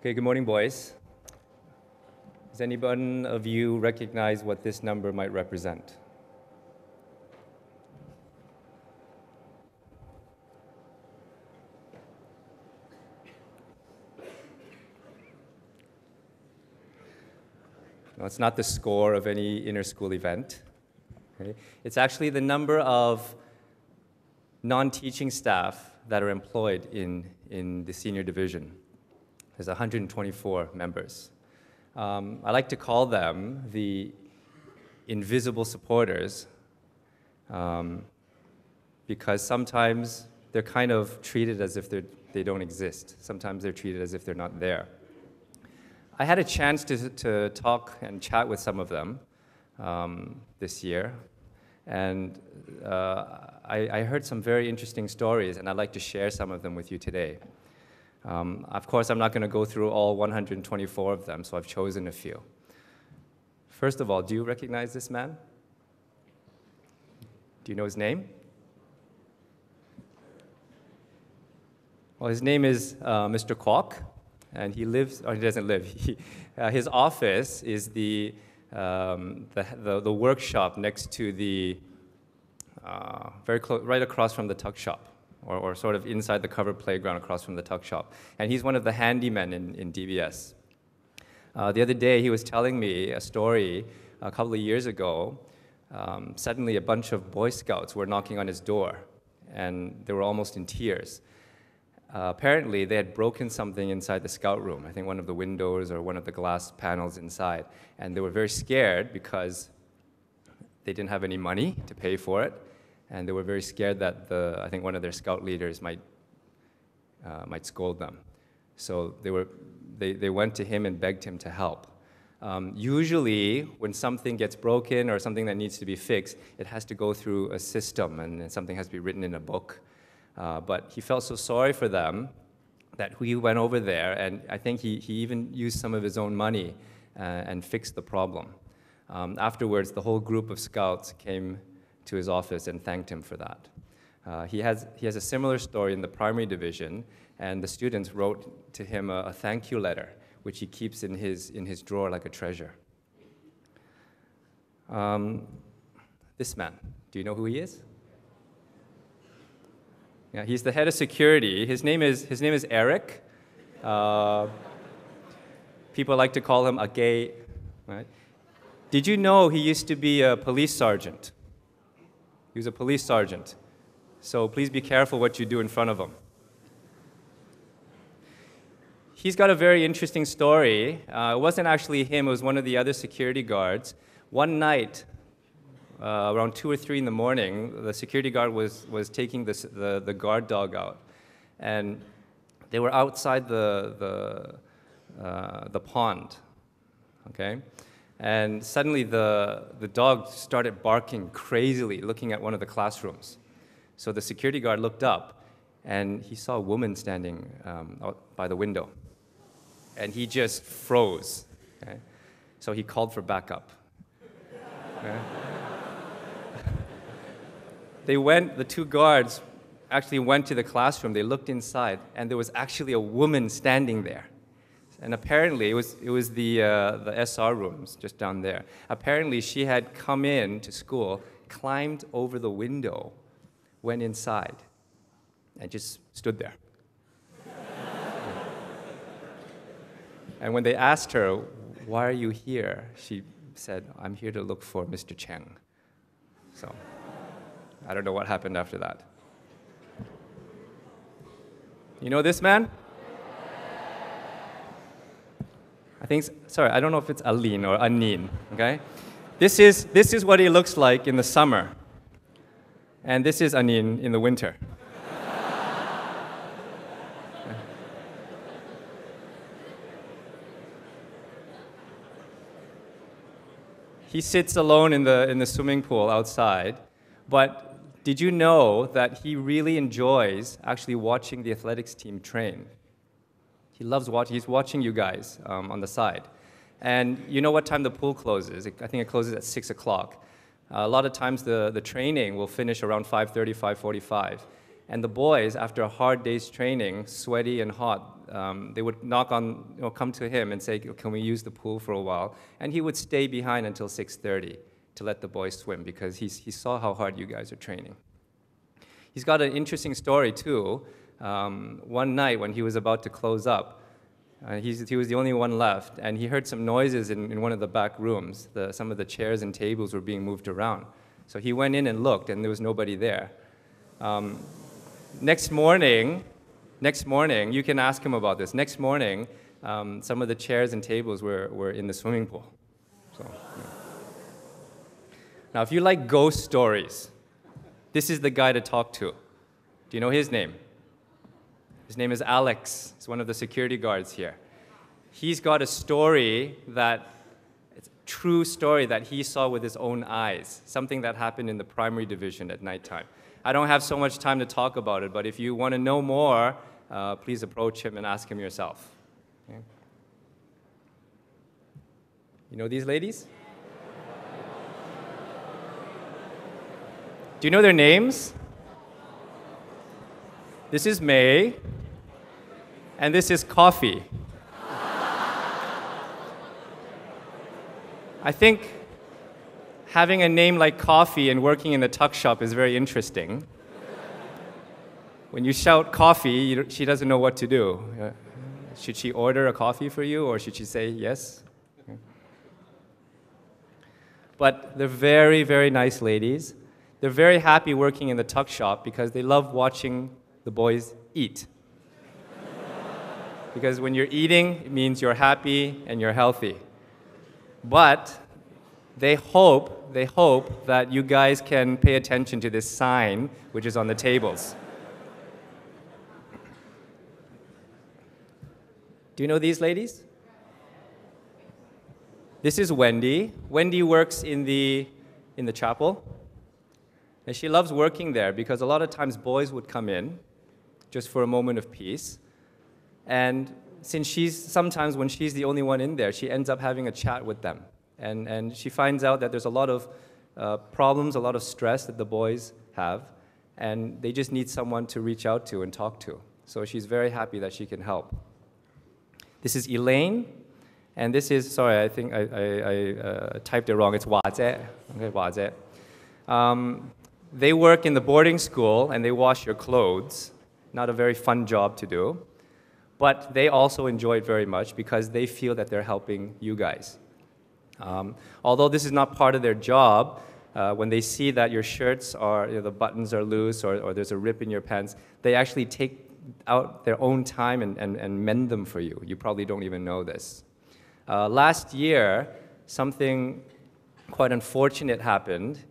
Okay, good morning, boys. Does anyone of you recognize what this number might represent? No, it's not the score of any inter-school event. Okay? It's actually the number of non-teaching staff that are employed in the senior division. There's 124 members. I like to call them the invisible supporters because sometimes they're kind of treated as if they don't exist. Sometimes they're treated as if they're not there. I had a chance to talk and chat with some of them this year, and I heard some very interesting stories, and I'd like to share some of them with you today. Of course, I'm not going to go through all 124 of them, so I've chosen a few. First of all, do you recognize this man? Do you know his name? Well, his name is Mr. Kwok, and he lives, or he doesn't live. His office is the workshop next to the very close, right across from the tuck shop. Or sort of inside the covered playground across from the tuck shop. And he's one of the handymen in DBS. The other day, he was telling me a story a couple of years ago. Suddenly, a bunch of Boy Scouts were knocking on his door, and they were almost in tears. Apparently, they had broken something inside the scout room, I think one of the windows or one of the glass panels inside. And they were very scared because they didn't have any money to pay for it. And they were very scared that I think one of their scout leaders might scold them. So they went to him and begged him to help. Usually, when something gets broken or something that needs to be fixed, it has to go through a system and something has to be written in a book. But he felt so sorry for them that he went over there, and I think he even used some of his own money and fixed the problem. Afterwards, the whole group of scouts came to his office and thanked him for that. He has a similar story in the primary division, and the students wrote to him a thank you letter, which he keeps in his drawer like a treasure. This man, do you know who he is? Yeah, he's the head of security. His name is Eric. People like to call him a gay. Right? Did you know he used to be a police sergeant? He was a police sergeant. So please be careful what you do in front of him. He's got a very interesting story. It wasn't actually him, it was one of the other security guards. One night, around 2 or 3 in the morning, the security guard was taking the guard dog out. And they were outside the pond, okay? And suddenly the dog started barking crazily, looking at one of the classrooms. So the security guard looked up, and he saw a woman standing out by the window. And he just froze. Okay? So he called for backup. Okay? The 2 guards actually went to the classroom. They looked inside, and there was actually a woman standing there. And apparently, it was the SR rooms just down there. Apparently, she had come in to school, climbed over the window, went inside, and just stood there. And when they asked her, "Why are you here?" she said, "I'm here to look for Mr. Cheng." So, I don't know what happened after that. You know this man? I don't know if it's Aline or Anin, okay? This is what he looks like in the summer. And this is Anin in the winter. He sits alone in the swimming pool outside, but did you know that he really enjoys actually watching the athletics team train? He loves watching. He's watching you guys on the side. And you know what time the pool closes? I think it closes at 6 o'clock. A lot of times the training will finish around 5:30, 5:45. And the boys, after a hard day's training, sweaty and hot, they would knock on, come to him and say, can we use the pool for a while? And he would stay behind until 6:30 to let the boys swim because he saw how hard you guys are training. He's got an interesting story too. One night when he was about to close up, he was the only one left, and he heard some noises in one of the back rooms. Some of the chairs and tables were being moved around. So he went in and looked, and there was nobody there. Next morning, you can ask him about this. Next morning, some of the chairs and tables were in the swimming pool. So, yeah. Now, if you like ghost stories, this is the guy to talk to. Do you know his name? His name is Alex. He's one of the security guards here. He's got a story it's a true story that he saw with his own eyes, something that happened in the primary division at nighttime. I don't have so much time to talk about it, but if you want to know more, please approach him and ask him yourself. Okay? You know these ladies? Do you know their names? This is May, and this is Coffee. I think having a name like Coffee and working in the tuck shop is very interesting. When you shout coffee, she doesn't know what to do. Should she order a coffee for you, or should she say yes? Okay. But they're very, very nice ladies. They're very happy working in the tuck shop because they love watching the boys eat. Because when you're eating, it means you're happy and you're healthy. But they hope that you guys can pay attention to this sign which is on the tables. Do you know these ladies? This is Wendy. Wendy works in the chapel. And she loves working there because a lot of times boys would come in just for a moment of peace. And since sometimes when she's the only one in there, she ends up having a chat with them. And she finds out that there's a lot of problems, a lot of stress that the boys have, and they just need someone to reach out to and talk to. So she's very happy that she can help. This is Elaine, and this is, sorry, I think I typed it wrong. It's Waze. Okay, Waze. They work in the boarding school, and they wash your clothes. Not a very fun job to do. But they also enjoy it very much because they feel that they're helping you guys. Although this is not part of their job, when they see that your shirts are, the buttons are loose or there's a rip in your pants, they actually take out their own time and mend them for you. You probably don't even know this. Last year, something quite unfortunate happened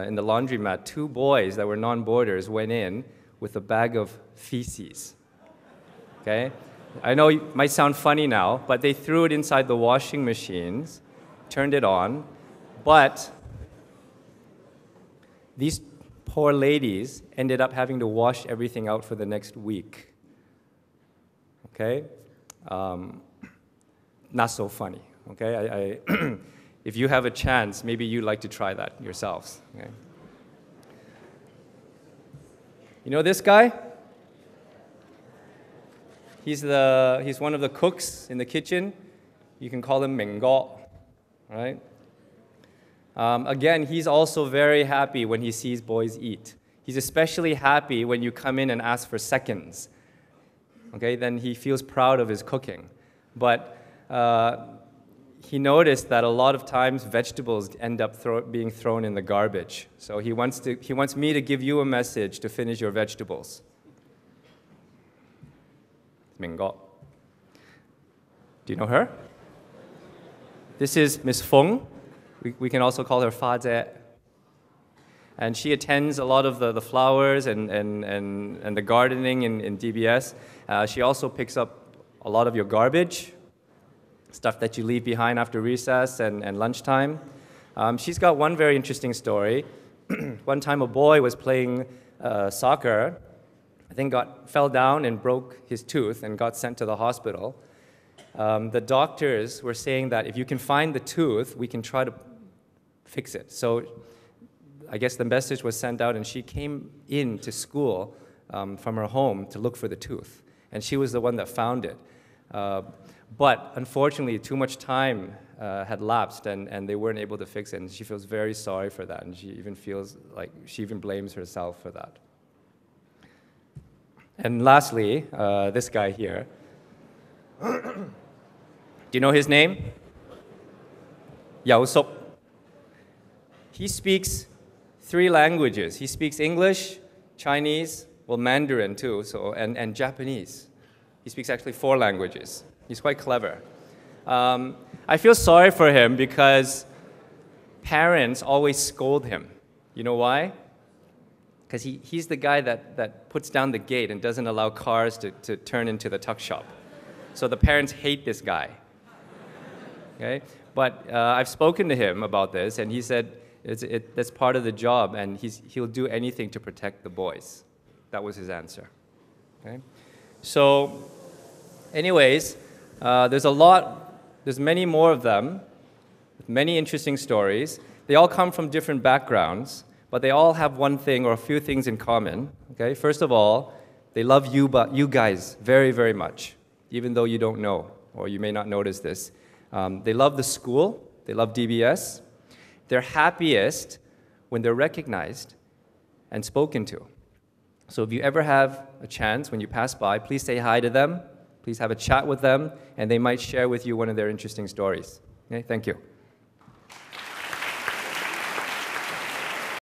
in the laundromat. 2 boys that were non-boarders went in with a bag of feces. Okay? I know it might sound funny now, but they threw it inside the washing machines, turned it on, but these poor ladies ended up having to wash everything out for the next week. Okay? Not so funny. Okay? If you have a chance, maybe you'd like to try that yourselves. Okay? You know this guy? He's one of the cooks in the kitchen. You can call him Menggo, right? Again, he's also very happy when he sees boys eat. He's especially happy when you come in and ask for seconds. Okay, then he feels proud of his cooking. But he noticed that a lot of times vegetables end up being thrown in the garbage. So he wants me to give you a message to finish your vegetables. Minggo. Do you know her? This is Miss Feng. We can also call her Fa Zhe. And she attends a lot of the flowers and the gardening in DBS. She also picks up a lot of your garbage, stuff that you leave behind after recess and lunchtime. She's got one very interesting story. One time a boy was playing soccer, I think fell down and broke his tooth and got sent to the hospital. The doctors were saying that if you can find the tooth, we can try to fix it. So I guess the message was sent out, and she came into school from her home to look for the tooth. And she was the one that found it. But unfortunately, too much time had lapsed, and they weren't able to fix it. And she feels very sorry for that, and she even feels like she even blames herself for that. And lastly, this guy here. Do you know his name? Yao Sok. He speaks 3 languages. He speaks English, Chinese, well, Mandarin too, and Japanese. He speaks actually 4 languages. He's quite clever. I feel sorry for him because parents always scold him. You know why? Because he's the guy that puts down the gate and doesn't allow cars to turn into the tuck shop. So the parents hate this guy. Okay? But I've spoken to him about this, and he said that's part of the job, and he'll do anything to protect the boys. That was his answer. Okay? So, anyways, there's many more of them, with many interesting stories. They all come from different backgrounds, but they all have one thing or a few things in common. Okay? First of all, they love you guys very, very much, even though you don't know, or you may not notice this. They love the school. They love DBS. They're happiest when they're recognized and spoken to. So if you ever have a chance when you pass by, please say hi to them. Please have a chat with them, and they might share with you one of their interesting stories. Okay? Thank you.